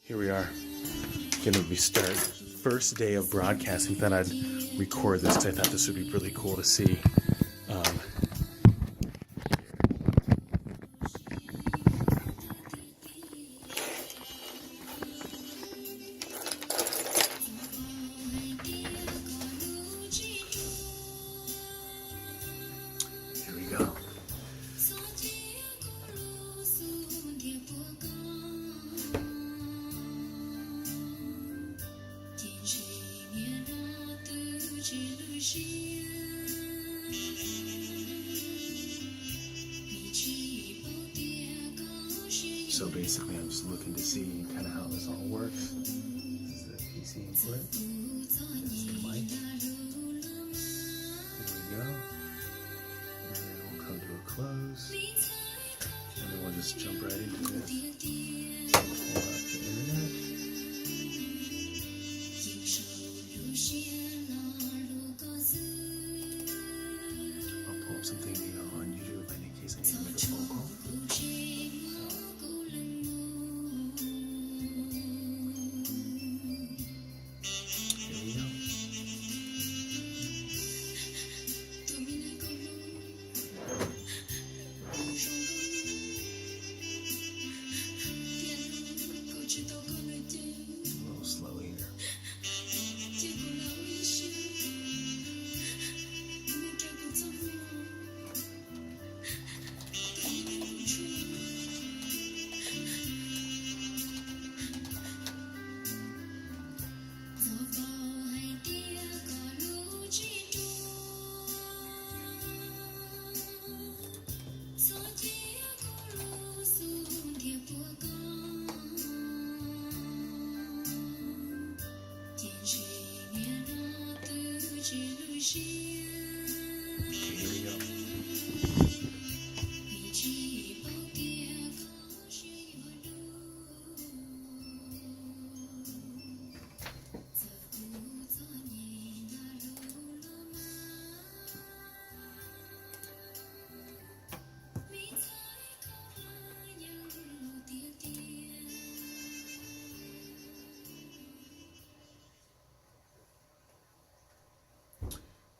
Here we are, gonna be start first day of broadcasting. Thought I'd record this because I thought this would be really cool to see. Um, here we go. So basically, I'm just looking to see kind of how this all works. This is the PC input. This is the mic. Here we go. And then we'll come to a close. And then we'll just jump right into this. Pull up the internet. I'll pull up something on YouTube in case I need to make a phone call. Here we go.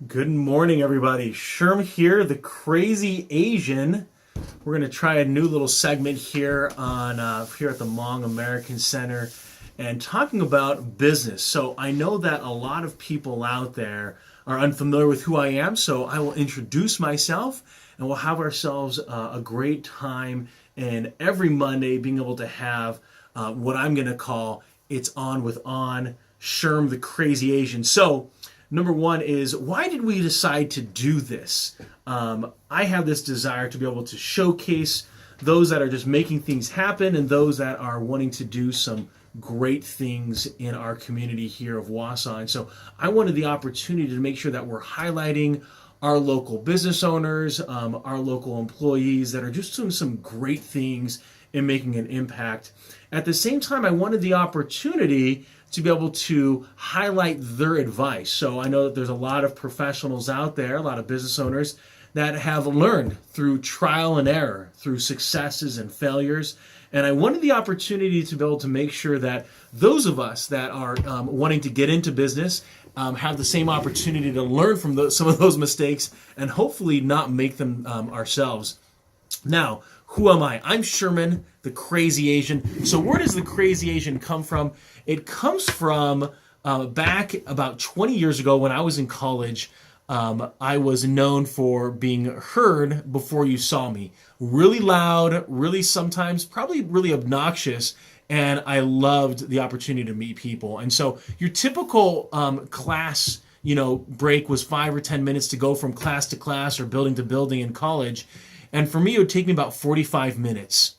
Good morning, everybody. Sherm here, the crazy Asian. We're going to try a new little segment here on here at the Hmong American Center and talking about business. So I know that a lot of people out there are unfamiliar with who I am, so I will introduce myself and we'll have ourselves a great time. And every Monday being able to have what I'm going to call It's On with Sherm, the crazy Asian. So number one is, why did we decide to do this? I have this desire to be able to showcase those that are just making things happen and those that are wanting to do some great things in our community here of Wausau. And so I wanted the opportunity to make sure that we're highlighting our local business owners, our local employees that are just doing some great things and making an impact. At the same time, I wanted the opportunity to be able to highlight their advice. So I know that there's a lot of professionals out there, a lot of business owners that have learned through trial and error, through successes and failures. And I wanted the opportunity to be able to make sure that those of us that are wanting to get into business have the same opportunity to learn from some of those mistakes and hopefully not make them ourselves. Now, who am I? I'm Sherman, the crazy Asian. So where does the crazy Asian come from? It comes from back about 20 years ago when I was in college. I was known for being heard before you saw me. Really loud, really sometimes probably really obnoxious, and I loved the opportunity to meet people. And so your typical class, break was 5 or 10 minutes to go from class to class or building to building in college. And for me, it would take me about 45 minutes.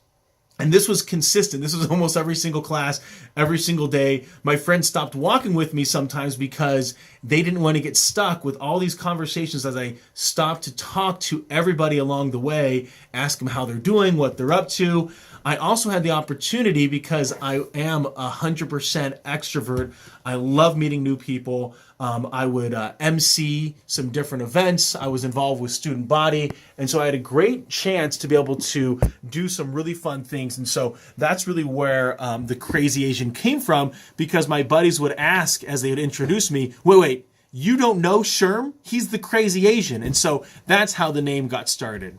And this was consistent. This was almost every single class, every single day. My friends stopped walking with me sometimes because they didn't want to get stuck with all these conversations as I stopped to talk to everybody along the way, ask them how they're doing, what they're up to. I also had the opportunity, because I am 100% extrovert. I love meeting new people. I would MC some different events. I was involved with student body. And so I had a great chance to be able to do some really fun things. And so that's really where the Crazy Asian came from, because my buddies would ask as they would introduce me, wait, you don't know Sherm? He's the Crazy Asian. And so that's how the name got started.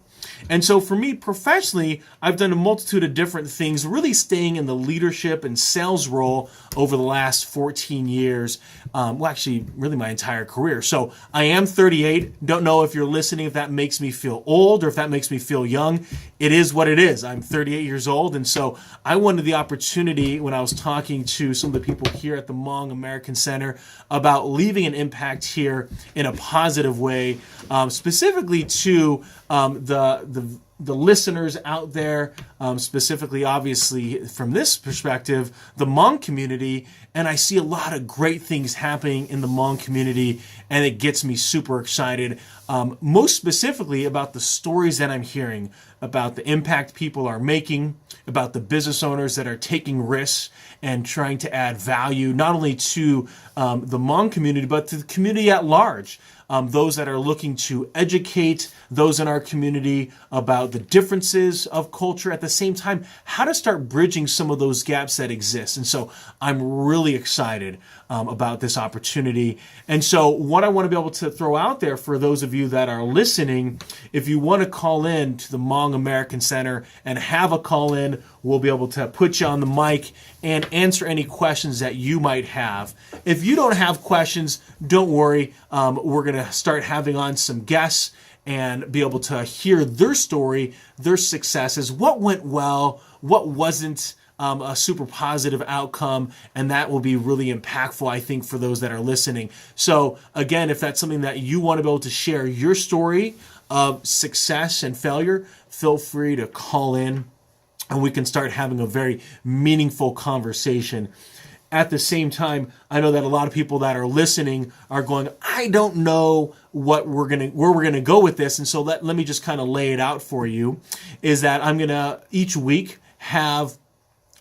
And so for me professionally, I've done a multitude of different things, really staying in the leadership and sales role over the last 14 years. Well, actually, really my entire career. So I am 38. Don't know if you're listening, if that makes me feel old or if that makes me feel young. It is what it is. I'm 38 years old. And so I wanted the opportunity, when I was talking to some of the people here at the Hmong American Center, about leaving an impact here in a positive way, specifically to the listeners out there, specifically, obviously, from this perspective, the Hmong community. And I see a lot of great things happening in the Hmong community, and it gets me super excited, most specifically about the stories that I'm hearing, about the impact people are making, about the business owners that are taking risks and trying to add value, not only to the Hmong community, but to the community at large. Those that are looking to educate those in our community about the differences of culture, at the same time, how to start bridging some of those gaps that exist. And so I'm really excited about this opportunity. And so what I want to be able to throw out there for those of you that are listening, if you want to call in to the Hmong American Center and have a call in, we'll be able to put you on the mic and answer any questions that you might have. If you don't have questions, don't worry. We're going to start having on some guests and be able to hear their story, their successes, what went well, what wasn't a super positive outcome, and that will be really impactful, I think, for those that are listening. So again, if that's something that you want to be able to share your story of success and failure, feel free to call in and we can start having a very meaningful conversation. At the same time, I know that a lot of people that are listening are going, I don't know where we're gonna go with this. And so let me just kind of lay it out for you, is that I'm gonna each week have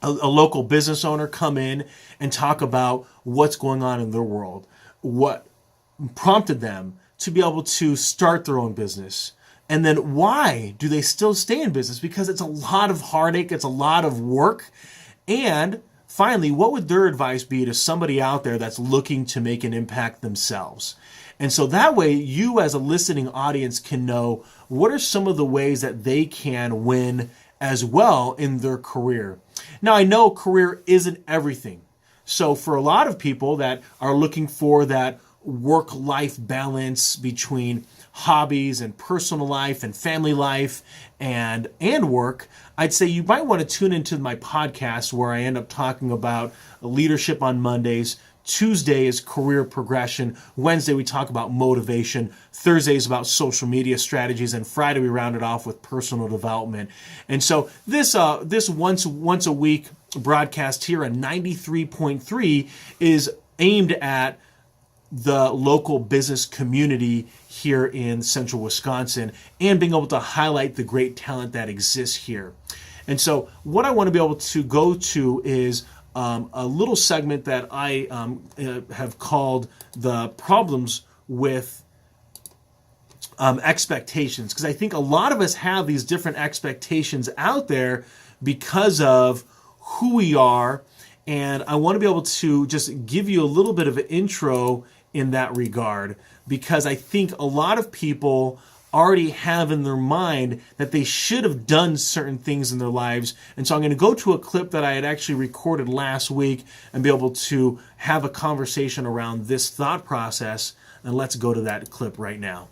a local business owner come in and talk about what's going on in their world, what prompted them to be able to start their own business. And then why do they still stay in business? Because it's a lot of heartache, it's a lot of work. And finally, what would their advice be to somebody out there that's looking to make an impact themselves? And so that way, you as a listening audience can know what are some of the ways that they can win as well in their career. Now, I know career isn't everything. So for a lot of people that are looking for that work-life balance between hobbies and personal life and family life and work, I'd say you might want to tune into my podcast, where I end up talking about leadership on Mondays. Tuesday is career progression. Wednesday we talk about motivation. Thursday is about social media strategies, and Friday we round it off with personal development. And so this once a week broadcast here on 93.3 is aimed at the local business community here in central Wisconsin and being able to highlight the great talent that exists here. And so what I want to be able to go to is a little segment that I have called the problems with expectations, because I think a lot of us have these different expectations out there because of who we are, and I want to be able to just give you a little bit of an intro in that regard, because I think a lot of people already have in their mind that they should have done certain things in their lives. And so I'm going to go to a clip that I had actually recorded last week and be able to have a conversation around this thought process. And let's go to that clip right now.